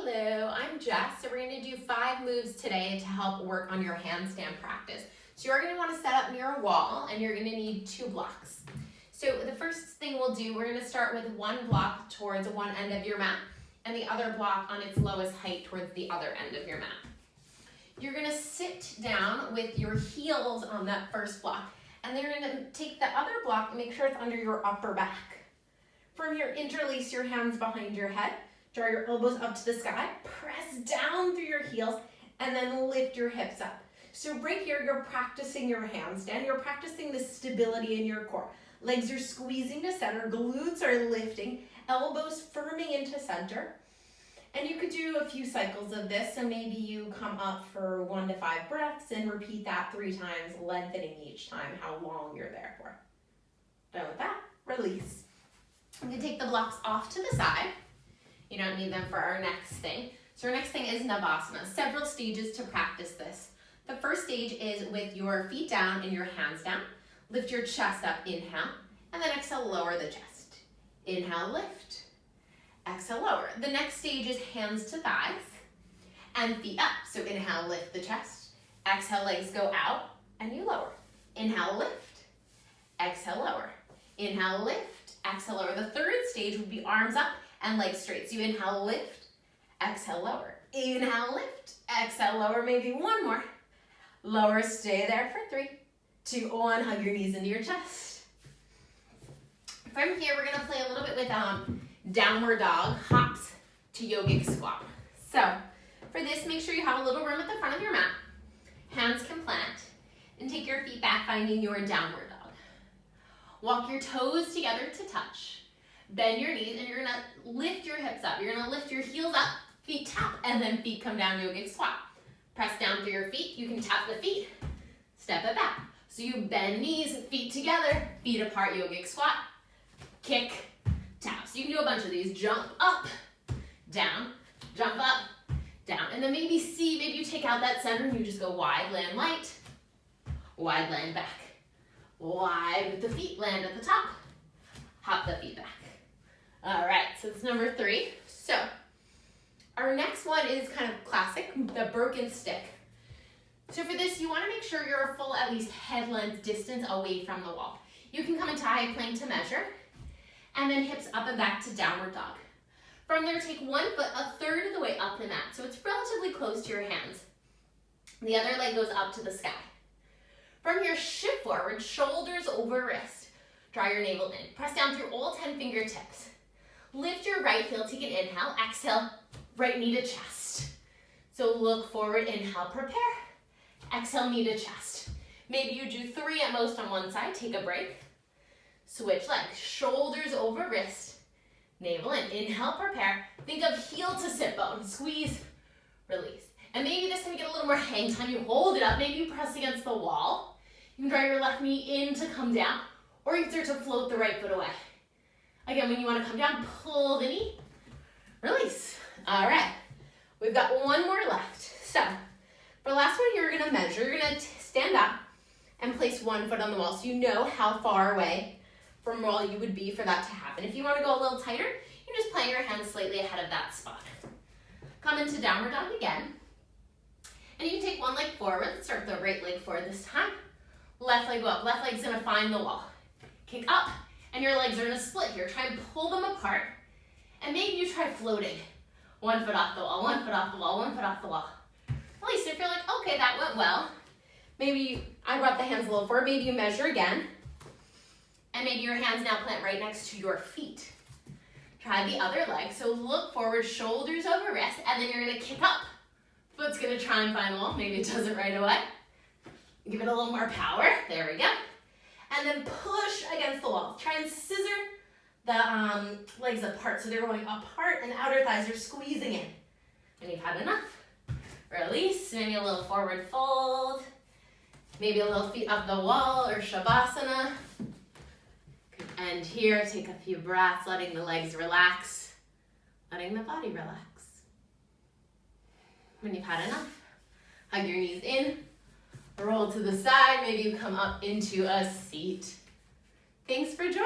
Hello, I'm Jess. So we're going to do 5 moves today to help work on your handstand practice. So you're going to want to set up near a wall and you're going to need 2 blocks. So the first thing we'll do, we're going to start with 1 block towards one end of your mat and the other block on its lowest height towards the other end of your mat. You're going to sit down with your heels on that first block and then you're going to take the other block and make sure it's under your upper back. From here, interlace your hands behind your head. Draw your elbows up to the sky, press down through your heels, and then lift your hips up. So right here, you're practicing your handstand. You're practicing the stability in your core. Legs are squeezing to center, glutes are lifting, elbows firming into center. And you could do a few cycles of this. So maybe you come up for 1 to 5 breaths and repeat that 3 times, lengthening each time how long you're there for. Done with that, release. I'm gonna take the blocks off to the side. You don't need them for our next thing. So our next thing is Navasana. Several stages to practice this. The first stage is with your feet down and your hands down. Lift your chest up, inhale, and then exhale, lower the chest. Inhale, lift, exhale, lower. The next stage is hands to thighs and feet up. So inhale, lift the chest. Exhale, legs go out and you lower. Inhale, lift, exhale, lower. Inhale, lift, exhale, lower. The third stage would be arms up and legs straight. So you inhale, lift, exhale, lower. Inhale, lift, exhale, lower. Maybe one more. Lower, stay there for 3, 2, 1. Hug your knees into your chest. From here, we're gonna play a little bit with downward dog, hops to yogic squat. So for this, make sure you have a little room at the front of your mat. Hands can plant and take your feet back, finding your downward dog. Walk your toes together to touch. Bend your knees and you're gonna lift your hips up. You're gonna lift your heels up, feet tap, and then feet come down, yogic squat. Press down through your feet. You can tap the feet, step it back. So you bend knees, feet together, feet apart, yogic squat, kick, tap. So you can do a bunch of these. Jump up, down, jump up, down. And then maybe you take out that center and you just go wide, land light, wide, land back. Wide with the feet, land at the top, hop the feet back. All right, so it's number 3. So our next one is kind of classic, the broken stick. So for this, you want to make sure you're a full at least head length distance away from the wall. You can come into high plank to measure, and then hips up and back to downward dog. From there, take 1 foot a third of the way up the mat, so it's relatively close to your hands. The other leg goes up to the sky. From here, shift forward, shoulders over wrist. Draw your navel in. Press down through all 10 fingertips. Lift your right heel, take an inhale, exhale, right knee to chest. So look forward, inhale, prepare. Exhale, knee to chest. Maybe you do 3 at most on one side, take a break. Switch legs, shoulders over wrist, navel in, inhale, prepare. Think of heel to sit bone, squeeze, release. And maybe this time you get a little more hang time, you hold it up, maybe you press against the wall. You can draw your left knee in to come down, or you can start to float the right foot away. Again, when you want to come down, pull the knee, release. All right, we've got 1 more left. So for the last one, you're gonna measure. You're gonna stand up and place 1 foot on the wall so you know how far away from wall you would be for that to happen. If you want to go a little tighter, you just plant your hands slightly ahead of that spot. Come into downward dog again. And you can take 1 leg forward. Start the right leg forward this time. Left leg go up. Left leg's gonna find the wall. Kick up. And your legs are gonna split here. Try and pull them apart. And maybe you try floating. 1 foot off the wall, 1 foot off the wall, 1 foot off the wall. At least if you're like, okay, that went well. Maybe I brought the hands a little forward. Maybe you measure again. And maybe your hands now plant right next to your feet. Try the other leg. So look forward, shoulders over wrist, and then you're gonna kick up. Foot's gonna try and find the wall. Maybe it does it right away. Give it a little more power. There we go. And then push against the wall. Try and scissor the legs apart. So they're going apart and the outer thighs are squeezing in. And you've had enough. Release, maybe a little forward fold. Maybe a little feet up the wall or Shavasana. And here, take a few breaths, letting the legs relax, letting the body relax. When you've had enough, hug your knees in. Roll to the side, maybe you come up into a seat. Thanks for joining.